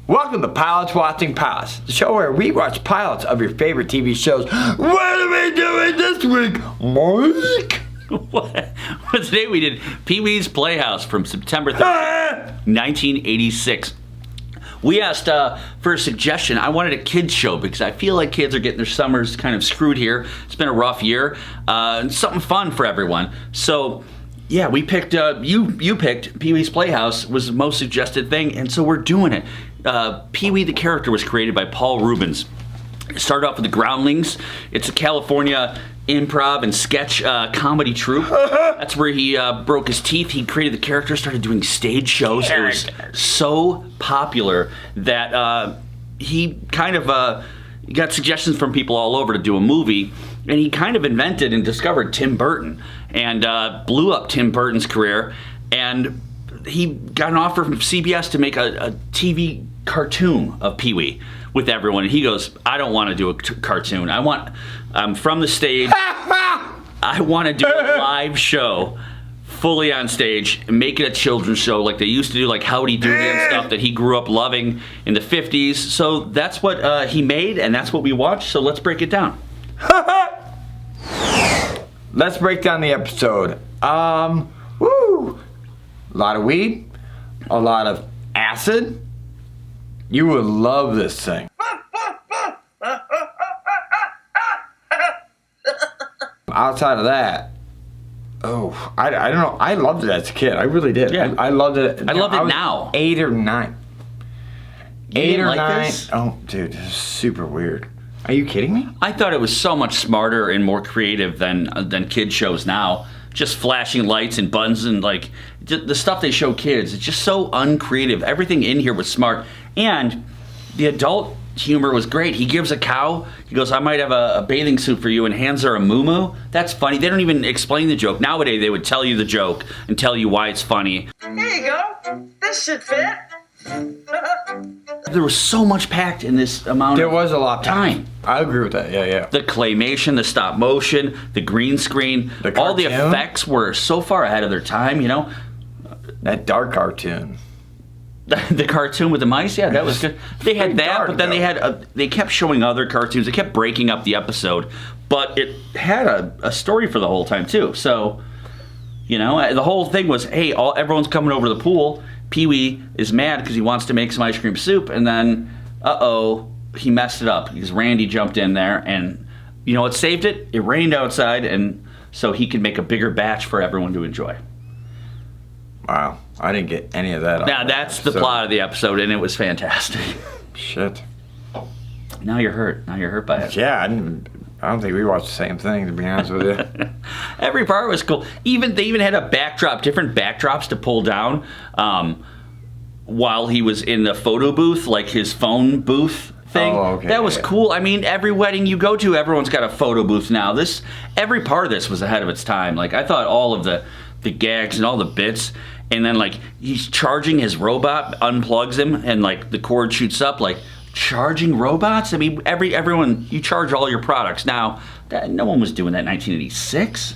Welcome to Pilots Watching Pilots, the show where we watch pilots of your favorite TV shows. What are we doing this week, Mike? What? Today we did Pee-wee's Playhouse from September 3rd, 1986. We asked for a suggestion. I wanted a kids show because I feel like kids are getting their summers kind of screwed here. It's been a rough year. Something fun for everyone. So, yeah, we picked, you picked Pee-wee's Playhouse was the most suggested thing, and so we're doing it. Pee-wee the character was created by Paul Reubens. It started off with the Groundlings. It's a California improv and sketch comedy troupe. That's where he broke his teeth. He created the character, started doing stage shows. It was so popular that he kind of got suggestions from people all over to do a movie, and he kind of invented and discovered Tim Burton and blew up Tim Burton's career. And he got an offer from CBS to make a TV cartoon of Pee-wee with everyone. And he goes, I don't want to do a cartoon. I'm from the stage. I want to do a live show fully on stage and make it a children's show like they used to do, like Howdy Doody and stuff that he grew up loving in the 50s. So that's what he made, and that's what we watched. So let's break it down. Let's break down the episode. Woo! A lot of weed, a lot of acid. You would love this thing. Outside of that, I don't know. I loved it as a kid. I really did. Yeah. I loved it. I love it was now. 8 or 9. You 8 didn't or like 9. this? Oh, dude, this is super weird. Are you kidding me? I thought it was so much smarter and more creative than kid shows now. Just flashing lights and buttons and like the stuff they show kids. It's just so uncreative. Everything in here was smart, and the adult humor was great. He gives a cow. He goes, "I might have a bathing suit for you," and hands her a moo-moo. That's funny. They don't even explain the joke. Nowadays, they would tell you the joke and tell you why it's funny. Here you go. This should fit. There was so much packed in this amount There of was a lot of time. I agree with that. Yeah. The claymation, the stop motion, the green screen, The all the cartoon. effects were so far ahead of their time, you know? That dark cartoon. The cartoon with the mice, yeah, that was good. They had pretty that, dark, but then they kept showing other cartoons. They kept breaking up the episode, but it had a story for the whole time too. So, you know, the whole thing was, hey, everyone's coming over to the pool. Pee-wee is mad because he wants to make some ice cream soup, and then, he messed it up because Randy jumped in there, and you know what saved it? It rained outside, and so he could make a bigger batch for everyone to enjoy. Wow, I didn't get any of that. Now that's the plot of the episode, and it was fantastic. Shit. Now you're hurt. Now you're hurt by it. Yeah, I don't think we watched the same thing, to be honest with you. Every part was cool. They even had a backdrop, different backdrops to pull down while he was in the photo booth, like his phone booth thing. Oh, okay, that was yeah. cool. I mean, every wedding you go to, everyone's got a photo booth now. Every part of this was ahead of its time. Like, I thought all of the gags and all the bits, and then like he's charging his robot, unplugs him, and like the cord shoots up. Like, charging robots? I mean, everyone, you charge all your products now. No one was doing that in 1986.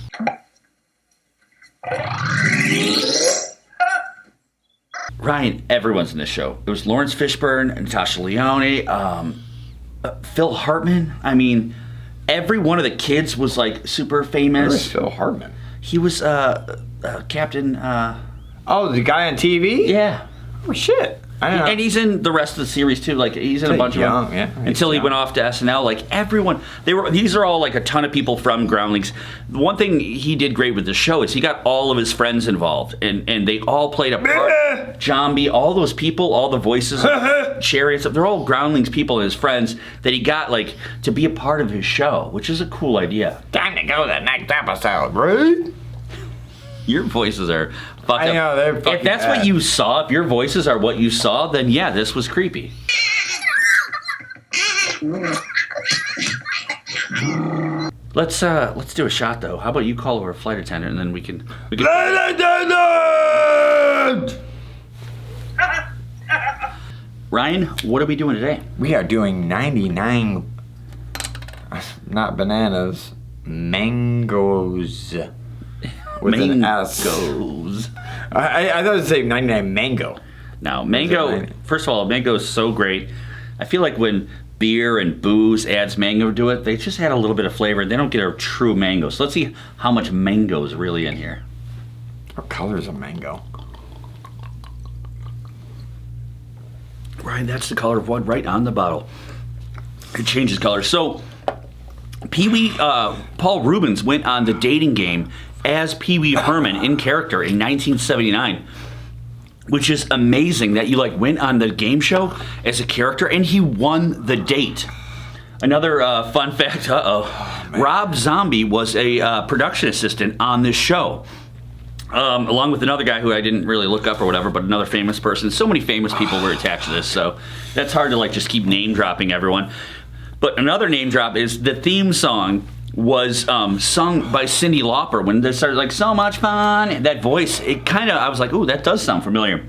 Ryan, everyone's in this show. It was Lawrence Fishburne, Natasha Lyonne, Phil Hartman. I mean, every one of the kids was like super famous. Where's Phil Hartman? He was Captain. Oh, the guy on TV? Yeah. Oh, shit. I don't know. And he's in the rest of the series too. Like, he's in a bunch of them. Yeah, until he went off to SNL. Like, everyone, these are all like a ton of people from Groundlings. One thing he did great with the show is he got all of his friends involved, and they all played a part. Jambi, all those people, all the voices, Chariots, they're all Groundlings people and his friends that he got like to be a part of his show, which is a cool idea. Time to go to the next episode, right? Your voices are fucked I know, they're up. fucking If that's bad. what you saw, if your voices are what you saw, then yeah, this was creepy. Let's do a shot though. How about you call over a flight attendant and then we can Flight attendant! Ryan, what are we doing today? We are doing 99, not bananas, mangoes. With an S. Mangoes. I thought it would say 99 mango. Now, mango, first of all, mango is so great. I feel like when beer and booze adds mango to it, they just add a little bit of flavor. They don't get a true mango. So let's see how much mango is really in here. What color is a mango? Ryan, that's the color of one right on the bottle. It changes color. So, Paul Rubens went on the dating game as Pee Wee Herman in character in 1979. Which is amazing that you went on the game show as a character and he won the date. Another fun fact, Rob Zombie was a production assistant on this show. Along with another guy who I didn't really look up or whatever, but another famous person. So many famous people were attached to this, so that's hard to just keep name dropping everyone. But another name drop is the theme song was sung by Cyndi Lauper when they started so much fun. That voice, I was like, ooh, that does sound familiar.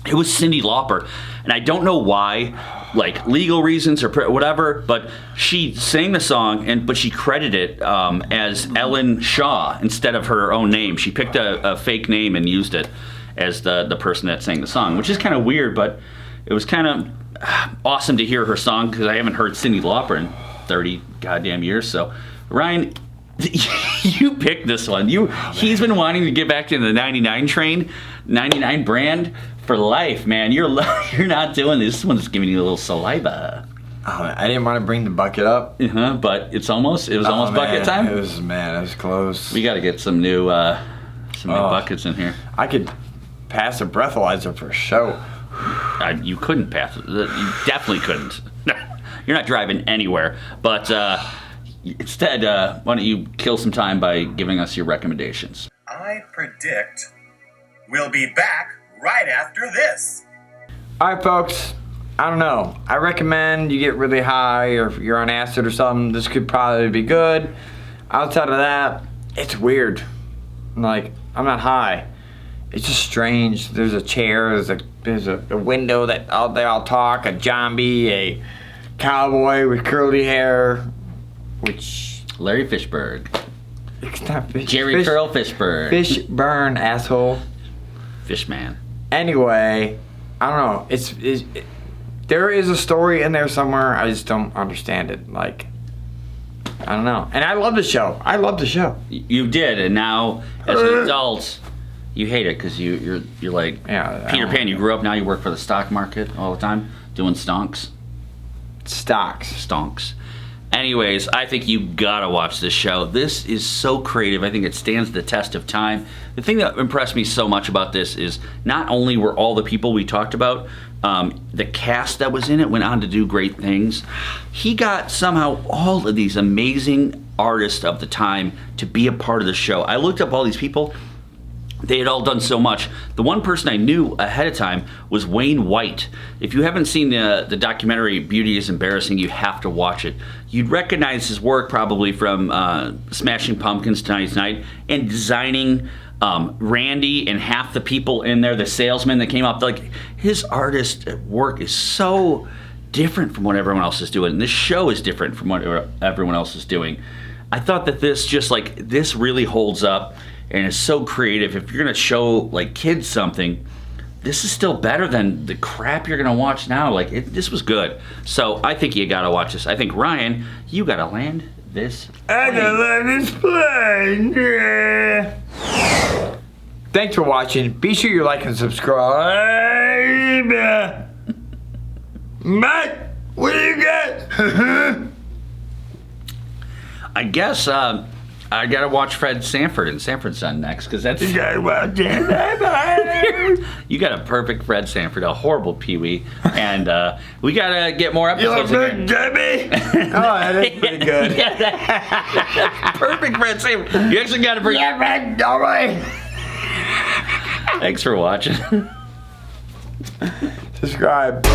It was Cyndi Lauper, and I don't know why, legal reasons or whatever, but she sang the song, but she credited it as Ellen Shaw instead of her own name. She picked a fake name and used it as the person that sang the song, which is kind of weird, but it was kind of awesome to hear her song because I haven't heard Cyndi Lauper in 30 goddamn years, so... Ryan, you picked this one. He's been wanting to get back to the 99 train, 99 brand for life, man. You're not doing this. This one's giving you a little saliva. Oh, I didn't want to bring the bucket up. But it was almost bucket time. It was close. We got to get some new buckets in here. I could pass a breathalyzer for show. You couldn't pass it. You definitely couldn't. You're not driving anywhere. But instead, why don't you kill some time by giving us your recommendations? I predict we'll be back right after this. All right, folks. I don't know. I recommend you get really high, or if you're on acid or something, this could probably be good. Outside of that, it's weird. I'm not high. It's just strange. There's a chair, there's a window that they all talk, a zombie, a cowboy with curly hair, which... Larry Fishburne. It's not fish. Jerry Curl Fishburne. Fishburne, asshole. Fishman. Anyway, I don't know. There is a story in there somewhere. I just don't understand it. I don't know. And I love the show. You did, and now as an adult, you hate it because you're like Peter Pan. You grew up. Now you work for the stock market all the time, doing stonks. Stonks. Anyways, I think you gotta watch this show. This is so creative. I think it stands the test of time. The thing that impressed me so much about this is not only were all the people we talked about, the cast that was in it went on to do great things. He got somehow all of these amazing artists of the time to be a part of the show. I looked up all these people. They had all done so much. The one person I knew ahead of time was Wayne White. If you haven't seen the documentary Beauty is Embarrassing, you have to watch it. You'd recognize his work probably from Smashing Pumpkins, Tonight's Night, and designing Randy and half the people in there, the salesman that came up. His artist work is so different from what everyone else is doing. And this show is different from what everyone else is doing. I thought that this really holds up. And it's so creative. If you're gonna show kids something, this is still better than the crap you're gonna watch now. This was good. So I think you gotta watch this. I think Ryan, you gotta land this plane. I gotta land this plane. Yeah. Thanks for watching. Be sure you like and subscribe. Matt, what do you got? I guess I gotta watch Fred Sanford and Sanford Son next because that's. You gotta watch it. You got a perfect Fred Sanford, a horrible Pee Wee, and we gotta get more episodes. You look good, Debbie. Oh, that is pretty good. Yeah, perfect Fred Sanford. You actually gotta bring. Yeah, Fred. All right. Thanks for watching. Subscribe.